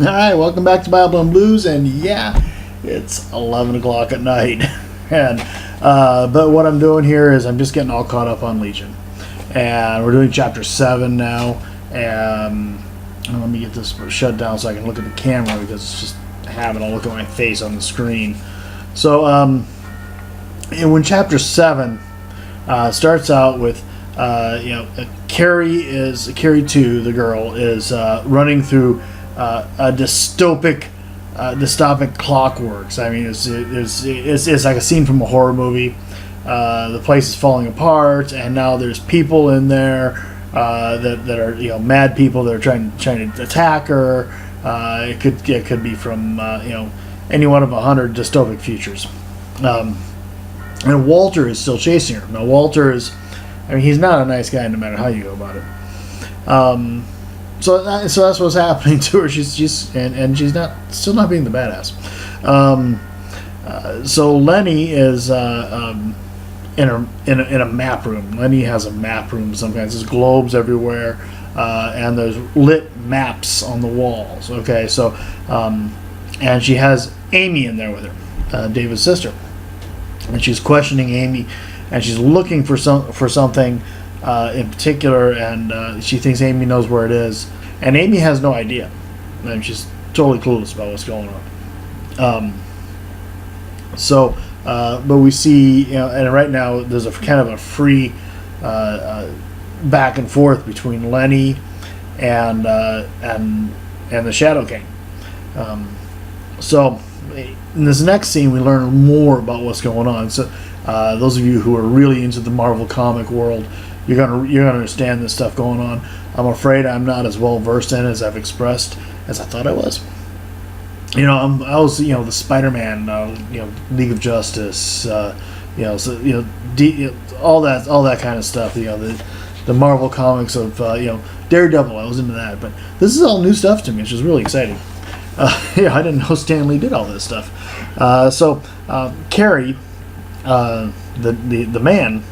All right, welcome back to Bible and Blues, and yeah, it's 11 o'clock at night, and but what I'm doing here is I'm just getting all caught up on Legion, and we're doing chapter 7 now, and let me get this shut down so I can look at the camera because it's just having a look at my face on the screen. So, and when chapter 7 starts out with Carrie 2, the girl, is running through a dystopic clockworks. I mean, it's like a scene from a horror movie. The place is falling apart, and now there's people in there that are mad people that are trying to attack her. It could be from any one of 100 dystopic futures. And Walter is still chasing her. Now Walter is, he's not a nice guy no matter how you go about it. So that's what's happening to her. She's she's still not being the badass. So Lenny is in a map room. Lenny has a map room of some kind. There's globes everywhere, and there's lit maps on the walls. Okay, so and she has Amy in there with her, David's sister, and she's questioning Amy, and she's looking for something in particular, and she thinks Amy knows where it is, and Amy has no idea, and she's totally clueless about what's going on. But we see, and right now there's a kind of a free back and forth between Lenny and the Shadow King. So in this next scene, we learn more about what's going on. So those of you who are really into the Marvel comic world, you're gonna understand this stuff going on. I'm afraid I'm not as well versed in it as I've expressed as I thought I was. I was the Spider-Man, League of Justice, all that kind of stuff. The Marvel comics of Daredevil. I was into that, but this is all new stuff to me, which is really exciting. I didn't know Stan Lee did all this stuff. So Carrie, the man,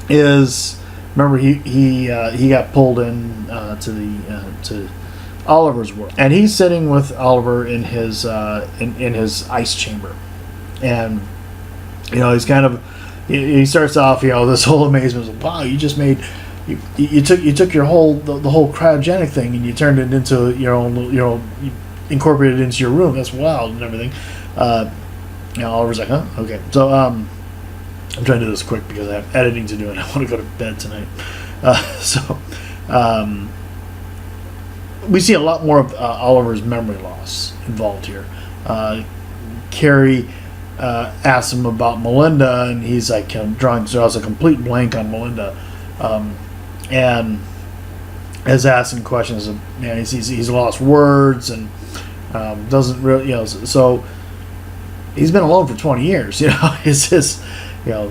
is. Remember, he got pulled in to Oliver's world, and he's sitting with Oliver in his in his ice chamber, and he's kind of he starts off this whole amazement of, wow, you just made you took your whole the whole cryogenic thing and you turned it into your own you incorporated it into your room. That's wild and everything. Oliver's like, huh, okay, so I'm trying to do this quick because I have editing to do and I want to go to bed tonight. We see a lot more of Oliver's memory loss involved here. Carrie asks him about Melinda, and he's like draws a complete blank on Melinda, and is asking questions. He's lost words and doesn't really, so he's been alone for 20 years. It's just. You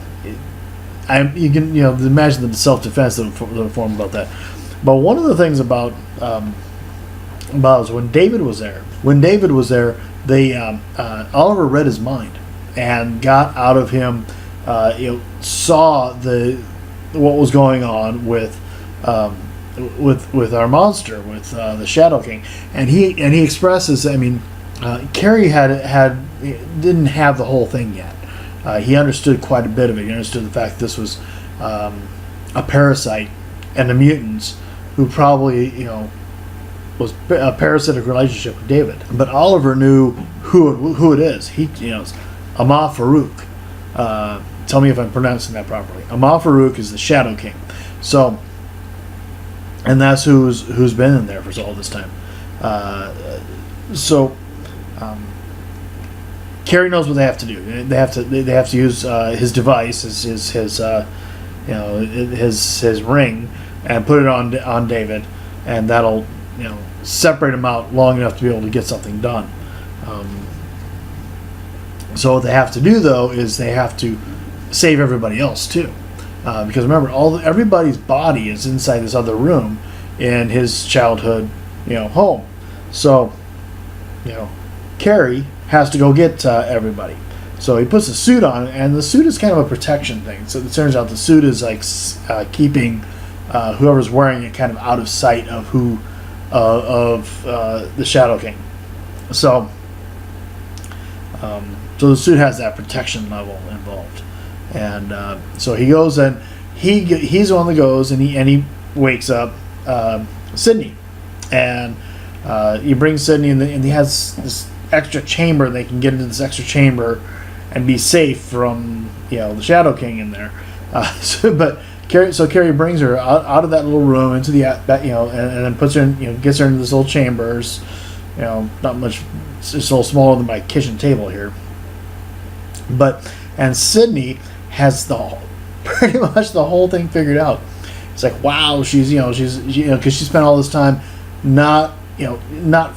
can imagine the self-defense that would form about that. But one of the things about is when David was there. They Oliver read his mind and got out of him. Saw what was going on with our monster, with the Shadow King, and he expresses. Carrie didn't have the whole thing yet. He understood quite a bit of it. He understood the fact that this was a parasite and the mutants who probably, was a parasitic relationship with David. But Oliver knew who it is. He, Amar Farouk. Tell me if I'm pronouncing that properly. Amar Farouk is the Shadow King. So, and that's who's been in there for all this time. Carrie knows what they have to do. They have to use his device, his ring, and put it on David, and that'll separate him out long enough to be able to get something done. So what they have to do though is they have to save everybody else too, because remember everybody's body is inside this other room in his childhood home. So Carrie has to go get everybody. So he puts a suit on, and the suit is kind of a protection thing. So it turns out the suit is like keeping whoever's wearing it kind of out of sight of who of the Shadow King. So, so the suit has that protection level involved, and so he goes and he's the one that goes and he wakes up Sydney, and he brings Sydney and he has this extra chamber. They can get into this extra chamber and be safe from the Shadow King in there. But Carrie brings her out of that little room into the and then puts her in, gets her into this little chambers. Not much. It's just a little smaller than my kitchen table here. And Sydney has pretty much the whole thing figured out. It's like, wow, she's because she spent all this time not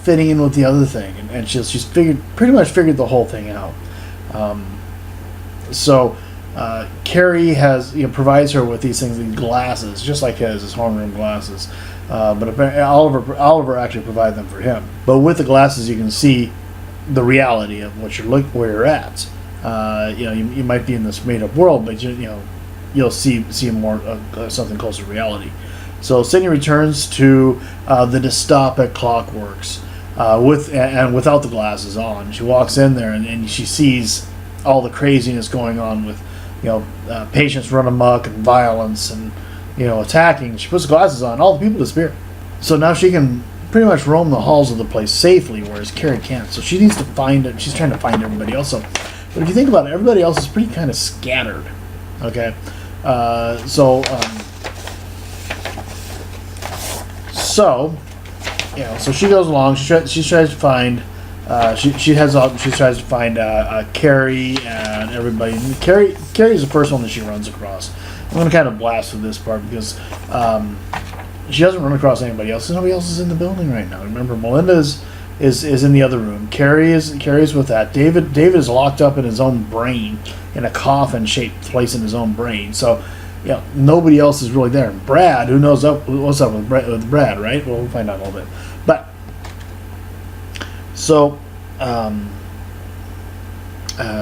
fitting in with the other thing, and she's pretty much figured the whole thing out. So Carrie provides her with these glasses, just like his homeroom glasses. But apparently Oliver actually provided them for him. But with the glasses, you can see the reality of where you're at. You might be in this made-up world, but you'll see more something closer to reality. So Sydney returns to the dystopic clockworks without the glasses on. She walks in there and she sees all the craziness going on with patients run amok and violence and attacking. She puts the glasses on, all the people disappear. So now she can pretty much roam the halls of the place safely, whereas Carrie can't. So she needs to find it. She's trying to find everybody else. But if you think about it, everybody else is pretty kind of scattered. Okay, so she goes along. She tries to find. She heads up. She tries to find Carrie and everybody. Carrie is the first one that she runs across. I'm going to kind of blast through this part because she doesn't run across anybody else. Nobody else is in the building right now. Remember, Melinda is in the other room. Carrie's with that. David is locked up in his own brain in a coffin-shaped place in his own brain. So, nobody else is really there. Brad, who knows what's up with Brad, right? Well, we'll find out in a little bit. But so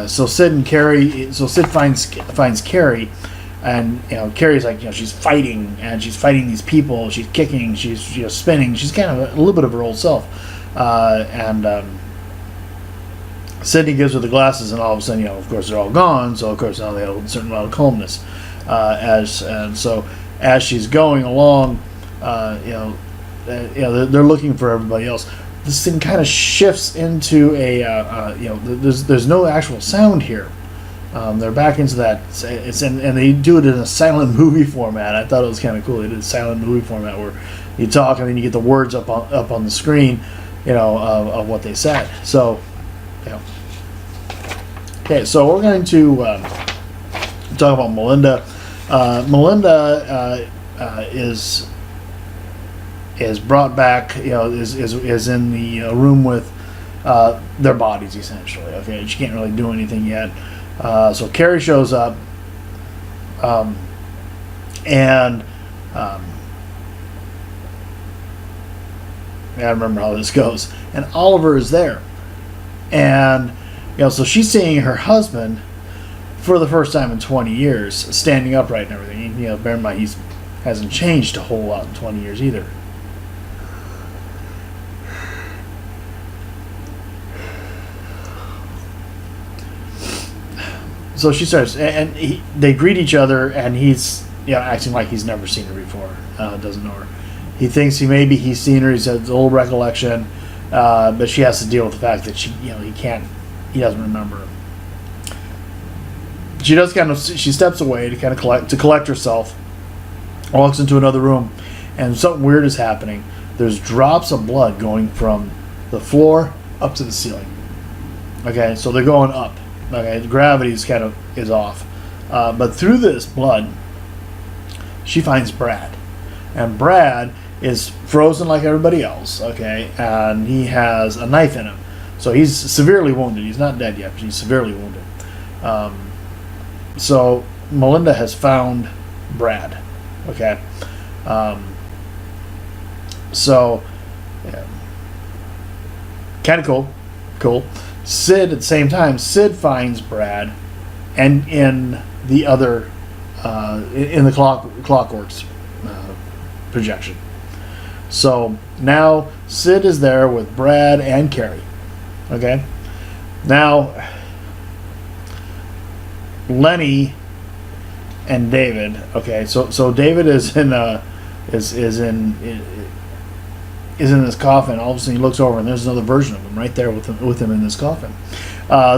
Sid and Carrie. So Sid finds Carrie. And Carrie's like, she's fighting, and she's fighting these people. She's kicking, she's spinning. She's kind of a little bit of her old self. Sydney gives her the glasses, and all of a sudden, of course, they're all gone. So of course now they have a certain amount of calmness. So as she's going along, they're looking for everybody else. This thing kind of shifts into there's no actual sound here. They're back into that. And they do it in a silent movie format. I thought it was kind of cool. They did a silent movie format where you talk and then you get the words up on the screen, of what they said. So, okay. So we're going to talk about Melinda. Melinda is brought back. Is in the room with their bodies essentially. Okay, she can't really do anything yet. So Carrie shows up, and I remember how this goes. And Oliver is there, and so she's seeing her husband for the first time in 20 years, standing upright and everything. Bear in mind he hasn't changed a whole lot in 20 years either. So she starts, and they greet each other, and he's acting like he's never seen her before. Doesn't know her. He thinks he's seen her. He's had an old recollection, but she has to deal with the fact that he doesn't remember her. She steps away to collect herself, walks into another room, and something weird is happening. There's drops of blood going from the floor up to the ceiling. Okay, so they're going up. Okay, the gravity is off, but through this blood, she finds Brad, and Brad is frozen like everybody else. Okay, and he has a knife in him, so he's severely wounded. He's not dead yet, but he's severely wounded. So Melinda has found Brad. Okay, so kind of cool. Sid, at the same time, finds Brad, and in the other, in the Clockworks projection. So now Sid is there with Brad and Carrie. Okay, now Lenny and David. Okay, so David is in is in this coffin. All of a sudden he looks over and there's another version of him right there with him in this coffin.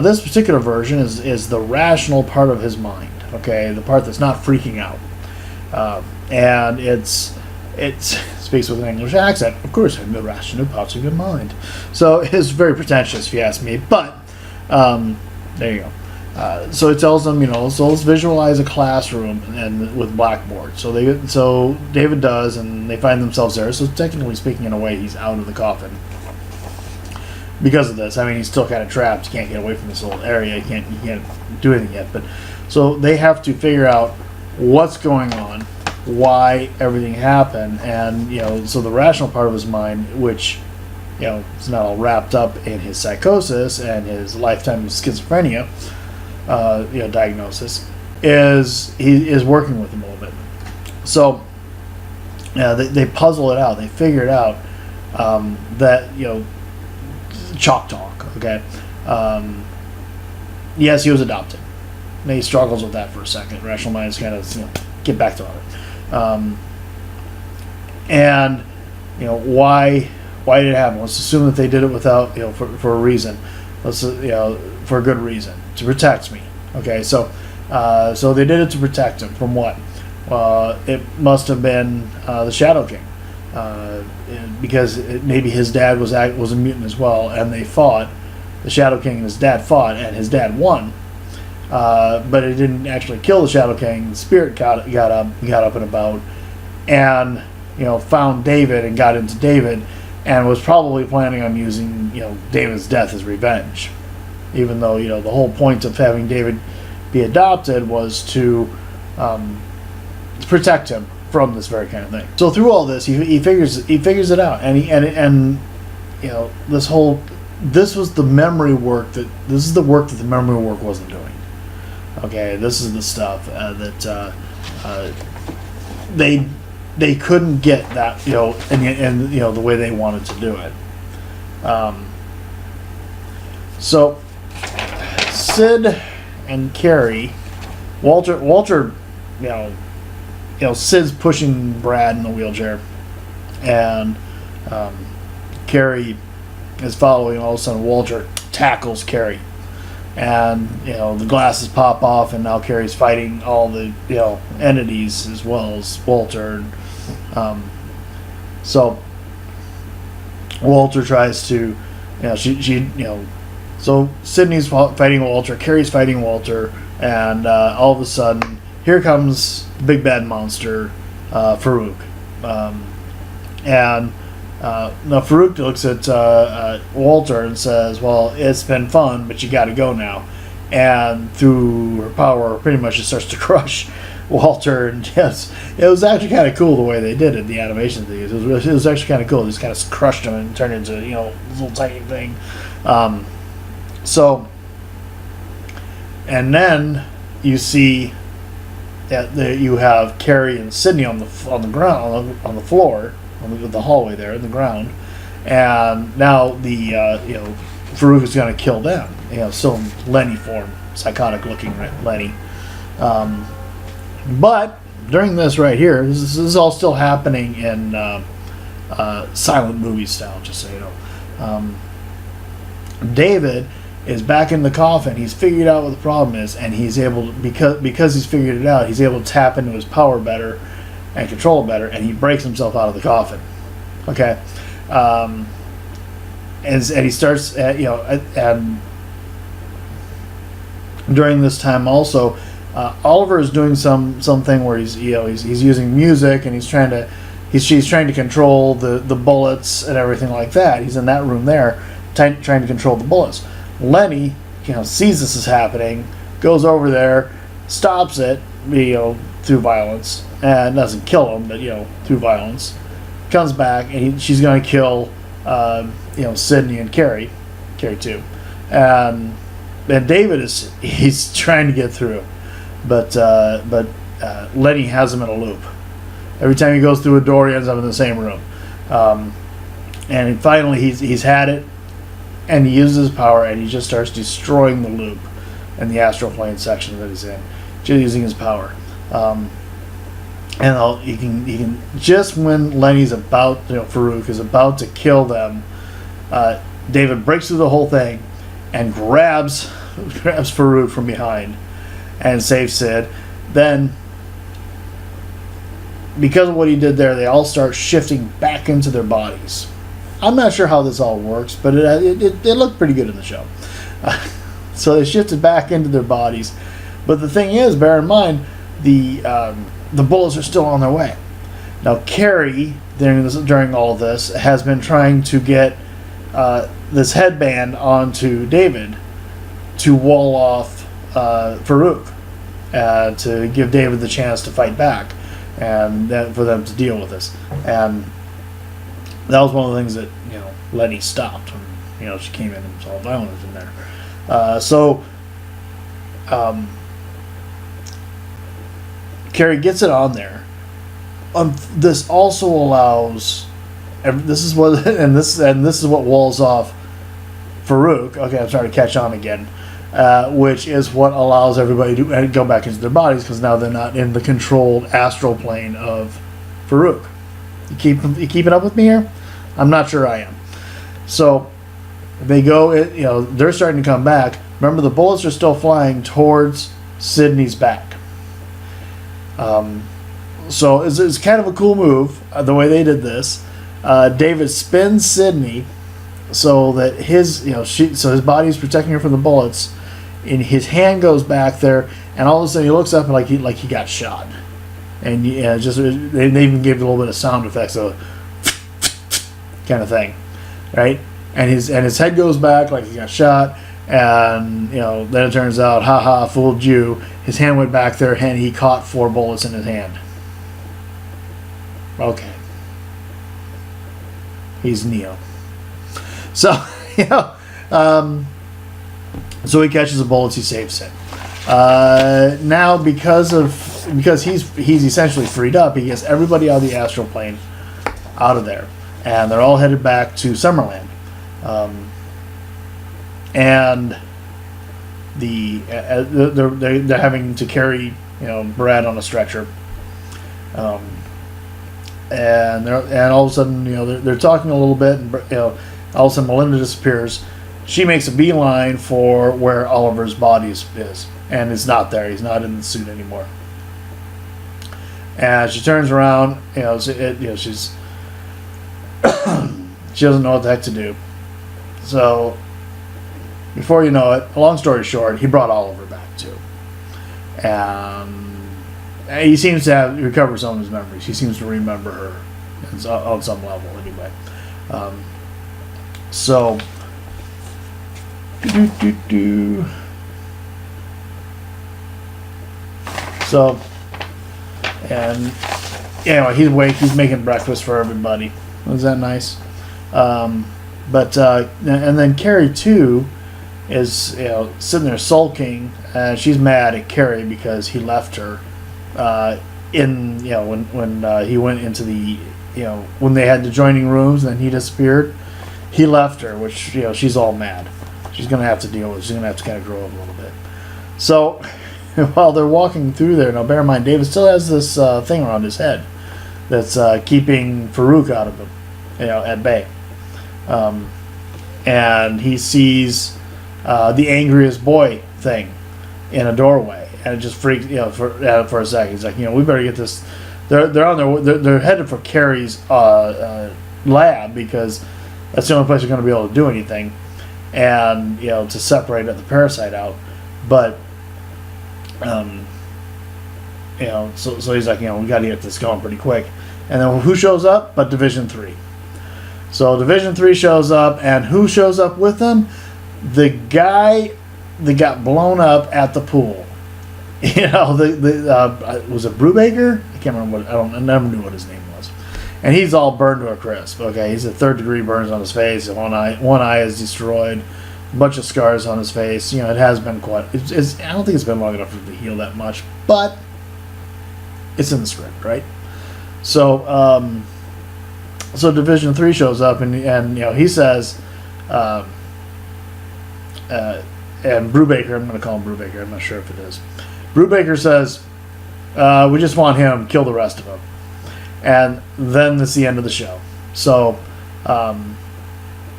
This particular version is the rational part of his mind. Okay, the part that's not freaking out, and it speaks with an English accent. Of course, I'm the rational parts of your mind. So it's very pretentious, if you ask me. But there you go. So it tells them, so let's visualize a classroom and with blackboard. So David does, and they find themselves there. So technically speaking, in a way, he's out of the coffin because of this. I mean, he's still kind of trapped. He can't get away from this little area. He can't do anything yet. But so they have to figure out what's going on, why everything happened, and so the rational part of his mind, which is not all wrapped up in his psychosis and his lifetime of schizophrenia. Diagnosis is working with him a little bit. So they puzzle it out. They figure it out that chalk talk. Okay, yes, he was adopted. And he struggles with that for a second. Rational mind is kind of get back to it. And why did it happen? Let's assume that they did it without for a reason. Let's for a good reason, to protect me. Okay, so they did it to protect him from what? It must have been the Shadow King, because maybe his dad was a mutant as well, and they fought. The Shadow King and his dad fought, and his dad won. But it didn't actually kill the Shadow King. The spirit got up and about, and found David and got into David, and was probably planning on using David's death as revenge. Even though the whole point of having David be adopted was to protect him from this very kind of thing. So through all this, he figures it out, and this was the memory work this is the work that the memory work wasn't doing. Okay, this is the stuff that they couldn't get that and the way they wanted to do it. So Sid and Carrie, Walter, Sid's pushing Brad in the wheelchair, and Carrie is following. All of a sudden, Walter tackles Carrie, and the glasses pop off, and now Carrie's fighting all the entities as well as Walter. So Walter tries to, so Sydney's fighting Walter, Carrie's fighting Walter, and all of a sudden, here comes the big bad monster, Farouk. And now Farouk looks at Walter and says, well, it's been fun, but you got to go now. And through her power, pretty much it starts to crush Walter. And yes, it was actually kind of cool the way they did it, the animation thing. It was actually kind of cool. They just kind of crushed him and turned into this little tiny thing. So, and then you see that you have Carrie and Sydney on the ground, on the floor, on the hallway there in the ground, and now the Farouk is going to kill them. Still in Lenny form, psychotic looking Lenny. But during this right here, this is all still happening in silent movie style, just so you know. David is back in the coffin. He's figured out what the problem is, and he's able to, because he's figured it out, he's able to tap into his power better and control it better, and he breaks himself out of the coffin. Okay, and he starts and during this time also, Oliver is doing something where he's using music, and she's trying to control the bullets and everything like that. He's in that room there, trying to control the bullets. Lenny, sees this is happening, goes over there, stops it, through violence, and doesn't kill him, but through violence, comes back, and she's going to kill Sydney and Carrie too, and David he's trying to get through, but Lenny has him in a loop. Every time he goes through a door, he ends up in the same room. And finally, he's had it, and he uses his power, and he just starts destroying the loop in the Astral Plane section that he's in, just using his power. And he can just when Lenny's about, Farouk is about to kill them, David breaks through the whole thing and grabs Farouk from behind and saves Sid. Then, because of what he did there, they all start shifting back into their bodies. I'm not sure how this all works, but it looked pretty good in the show. So they shifted back into their bodies. But the thing is, bear in mind, the bullets are still on their way. Now, Carrie, during all of this, has been trying to get this headband onto David to wall off Farouk, to give David the chance to fight back, and for them to deal with this. And that was one of the things that Lenny stopped when she came in and saw violence in there. So Carrie gets it on there. This also allows. This is what this is what walls off Farouk. Okay, I'm starting to catch on again. Which is what allows everybody to go back into their bodies, because now they're not in the controlled astral plane of Farouk. You keeping up with me here? I'm not sure I am. So they go. They're starting to come back. Remember, the bullets are still flying towards Sydney's back. So it's kind of a cool move, the way they did this. David spins Sydney so that his his body's protecting her from the bullets, and his hand goes back there, and all of a sudden he looks up and like he got shot, and they even gave a little bit of sound effects, so kind of thing, right? And his head goes back like he got shot, and then it turns out, haha, fooled you. His hand went back there, and he caught 4 bullets in his hand. Okay. He's Neo. So, so he catches the bullets, he saves it. Now, because he's essentially freed up, he gets everybody out of the astral plane out of there, and they're all headed back to Summerland. And they're having to carry Brad on a stretcher. And all of a sudden, they're talking a little bit, and all of a sudden Melinda disappears. She makes a beeline for where Oliver's body is, and it's not there. He's not in the suit anymore. And she turns around, she's she doesn't know what the heck to do. So, before you know it, long story short, he brought Oliver back too, and he seems to have recovered some of his memories. He seems to remember her on some level, anyway. So, and anyway, he's awake. He's making breakfast for everybody. Was that nice? And then Carrie too is sitting there sulking, and she's mad at Carrie because he left her. When he went into the when they had the joining rooms and then he disappeared, he left her, which she's all mad. She's gonna have to deal with it. She's gonna have to kind of grow up a little bit. So while they're walking through there, now bear in mind, David still has this thing around his head that's keeping Farouk out of him, at bay. And he sees the angriest boy thing in a doorway, and it just freaks for a second. He's like, we better get this. They're on they're headed for Carrie's lab, because that's the only place they're going to be able to do anything, and to separate the parasite out. But so he's like, we got to get this going pretty quick. And then who shows up but Division 3? So Division 3 shows up, and who shows up with them? The guy that got blown up at the pool. Was it Brubaker? I can't remember I never knew what his name was. And he's all burned to a crisp. Okay, he's at 3rd-degree burns on his face. One eye is destroyed. A bunch of scars on his face. It has been quite. I don't think it's been long enough for him to heal that much, but it's in the script, right? So So Division 3 shows up, and he says, and Brubaker, I'm going to call him Brubaker, I'm not sure if it is. Brubaker says, we just want him, kill the rest of them. And then it's the end of the show. So,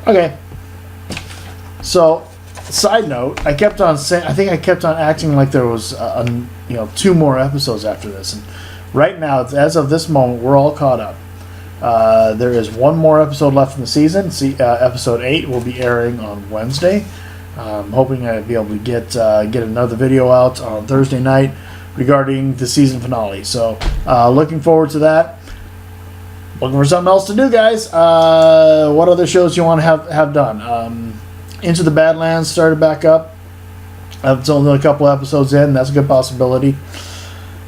okay. So, side note, I kept on saying, I think I kept on acting like there was, 2 more episodes after this. And right now, as of this moment, we're all caught up. There is 1 more episode left in the season. Episode 8 will be airing on Wednesday. I'm hoping I'll be able to get another video out on Thursday night regarding the season finale. So, looking forward to that. Looking for something else to do, guys. What other shows do you want to have done? Into the Badlands started back up. It's only a couple episodes in. That's a good possibility.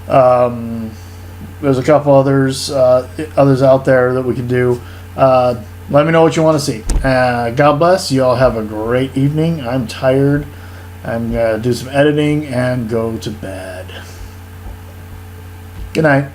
There's a couple others out there that we can do. Let me know what you want to see. God bless. You all have a great evening. I'm tired. I'm going to do some editing and go to bed. Good night.